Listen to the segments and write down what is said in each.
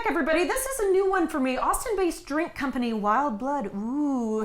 back, everybody. This is a new one for me. Austin-based drink company Wild Blood,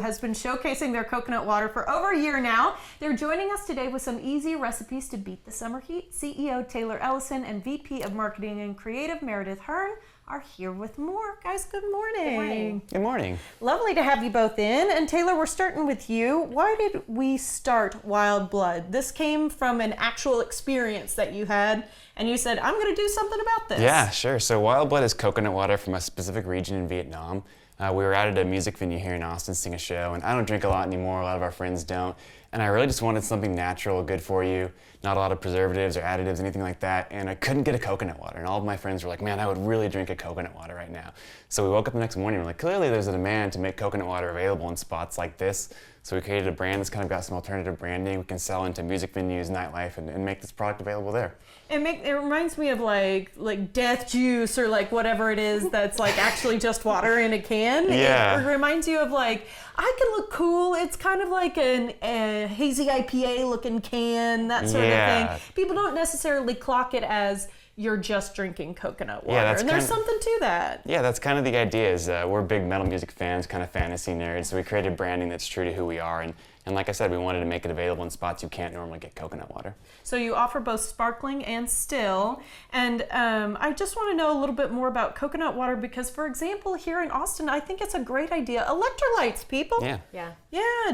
has been showcasing their coconut water for over a year now. They're joining us today with some easy recipes to beat the summer heat. CEO Taylor Ellison and VP of Marketing and Creative Meredith Hearn are here with more. Guys, good morning. Good morning. Good morning. Lovely to have you both in. And Taylor, we're starting with you. Why did we start Wild Blood? This came from an actual experience that you had, and you said, I'm going to do something about this. Yeah, sure. So Wild Blood is coconut water from a specific region in Vietnam. We were out at a music venue here in Austin to sing a show, and I don't drink a lot anymore. A lot of our friends don't. And I really just wanted something natural, good for you, not a lot of preservatives or additives, anything like that. And I couldn't get a coconut water. And all of my friends were like, man, I would really drink a coconut water right now. So we woke up the next morning and we're like, clearly there's a demand to make coconut water available in spots like this. So we created a brand that's kind of got some alternative branding. We can sell into music venues, nightlife, and make this product available there. It reminds me of like death juice or like whatever it is that's like actually just water in a can. Yeah. It reminds you of like, I can look cool. It's kind of like a hazy IPA looking can, that sort of thing. People don't necessarily clock it as you're just drinking coconut water. Yeah, and there's something to that. Yeah, that's kind of the idea is we're big metal music fans, kind of fantasy nerds, so we created branding that's true to who we are. And like I said, we wanted to make it available in spots you can't normally get coconut water. So you offer both sparkling and still. And I just want to know a little bit more about coconut water because, for example, here in Austin, I think it's a great idea. Electrolytes, people. Yeah,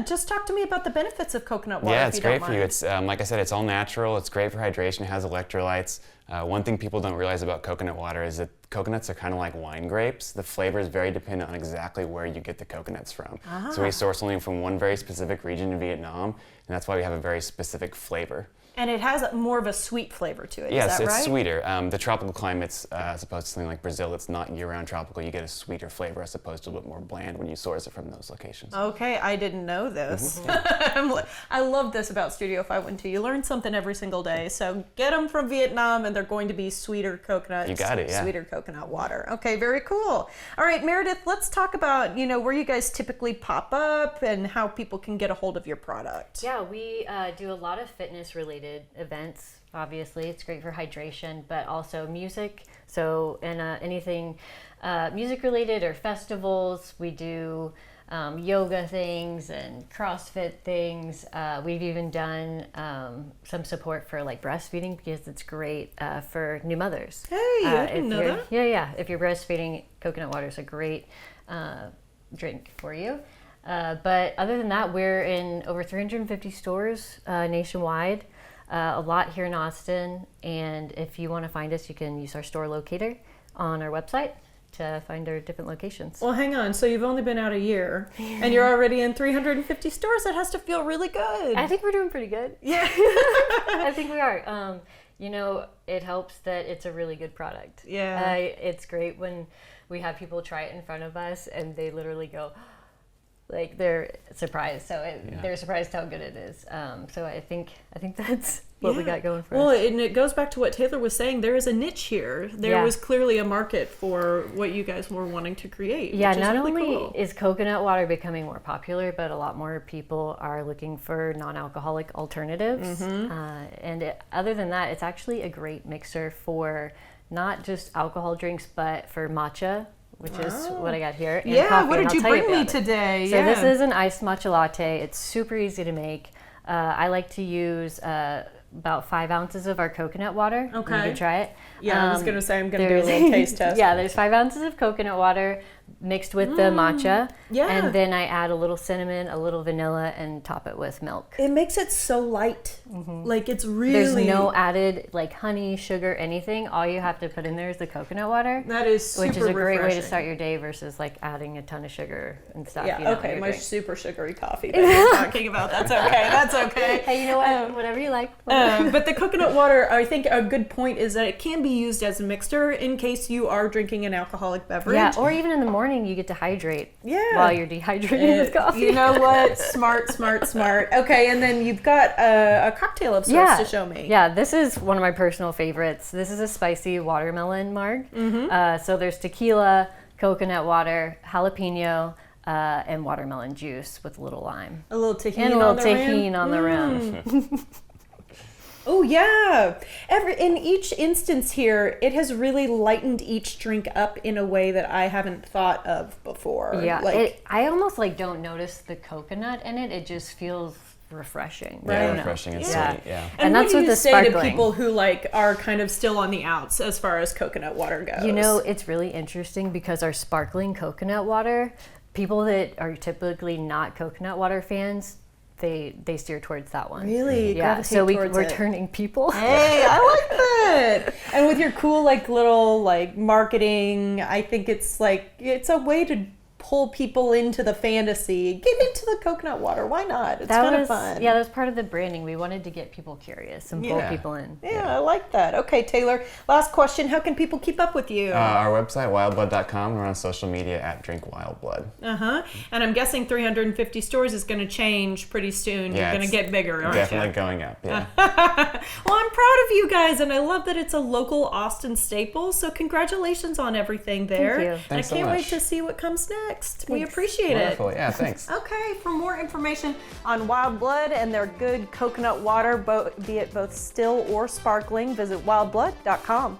just talk to me about the benefits of coconut water. Yeah, it's great for you. It's like I said, it's all natural. It's great for hydration. It has electrolytes. One thing people don't realize about coconut water is that coconuts are kind of like wine grapes. The flavor is very dependent on exactly where you get the coconuts from. So we source only from one very specific region in Vietnam, and that's why we have a very specific flavor. And it has more of a sweet flavor to it, yes, is that right? Yes, it's sweeter. The tropical climates, as opposed to something like Brazil that's not year-round tropical, you get a sweeter flavor as opposed to a little bit more bland when you source it from those locations. Okay, I didn't know this. I love this about Studio 512. You learn something every single day. So get them from Vietnam and they're going to be sweeter coconuts. You got it, yeah. Sweeter coconut water. Okay, very cool. All right, Meredith, let's talk about, where you guys typically pop up and how people can get a hold of your product. Yeah, we do a lot of fitness-related events. Obviously, it's great for hydration, but also music. So, and anything music-related or festivals, we do yoga things and CrossFit things. We've even done some support for like breastfeeding because it's great for new mothers. Hey, I didn't know that. Yeah. If you're breastfeeding, coconut water is a great drink for you. But other than that, we're in over 350 stores nationwide. A lot here in Austin, and if you want to find us, you can use our store locator on our website to find our different locations. Well, hang on. So you've only been out a year, and you're already in 350 stores. That has to feel really good. I think we're doing pretty good. Yeah. I think we are. It helps that it's a really good product. Yeah. It's great when we have people try it in front of us, and they literally go, like they're surprised. They're surprised how good it is. So I think that's what we got going for us. Well, and it goes back to what Taylor was saying. There is a niche here. There was clearly a market for what you guys were wanting to create. Yeah, which is not really only cool. is coconut water becoming more popular, but a lot more people are looking for non-alcoholic alternatives. Other than that, it's actually a great mixer for not just alcohol drinks, but for matcha, which is what I got here. And coffee, what did you bring me today? So this is an iced matcha latte. It's super easy to make. I like to use about 5 ounces of our coconut water. Okay. You can try it. Yeah, I was going to say I'm going to do a little taste test. Yeah, there's 5 ounces of coconut water mixed with the matcha. Yeah. And then I add a little cinnamon, a little vanilla, and top it with milk. It makes it so light. Like it's really... There's no added like honey, sugar, anything. All you have to put in there is the coconut water. That is super Which is a great way to refreshing. start your day versus like adding a ton of sugar and stuff. Yeah, okay, in my your drink. super sugary coffee that you're talking about. That's okay, that's okay. Hey, you know what? Whatever you like. But the coconut water, I think a good point is that it can be used as a mixer in case you are drinking an alcoholic beverage. Yeah, or even in the morning you get to hydrate while you're dehydrating with coffee. You know what? Smart. Okay, and then you've got a cocktail of sorts to show me. Yeah, this is one of my personal favorites. This is a spicy watermelon marg. So there's tequila, coconut water, jalapeno, and watermelon juice with a little lime. A little tahini on the rim. Oh yeah. In each instance here, it has really lightened each drink up in a way that I haven't thought of before. Yeah, Like, I almost like don't notice the coconut in it. It just feels refreshing. Yeah, I don't know. refreshing and Yeah. sweet. Yeah. and that's what with do you the say sparkling. to people who like are kind of still on the outs as far as coconut water goes? You know, it's really interesting because our sparkling coconut water, people that are typically not coconut water fans, they steer towards that one. Really? Yeah. Gravitate So towards we're it. turning people. Hey, I like that. And with your cool like little like marketing, I think it's like it's a way to pull people into the fantasy. Get into the coconut water. Why not? It's kind of fun. Yeah, that was part of the branding. We wanted to get people curious and pull Yeah. people in. Yeah, I like that. Okay, Taylor, last question. How can people keep up with you? Our website, wildblood.com. We're on social media at Drink Wild Blood. And I'm guessing 350 stores is going to change pretty soon. Yeah, You're going to it's get bigger, aren't Definitely you? going up. Yeah. Well, I'm proud of you guys, and I love that it's a local Austin staple. So congratulations on everything there. you. And Thanks I so can't wait much. to see what comes next. We Thanks. appreciate it. Wonderful. Yeah, thanks. Okay, for more information on Wild Blood and their good coconut water, be it both still or sparkling, visit wildblood.com.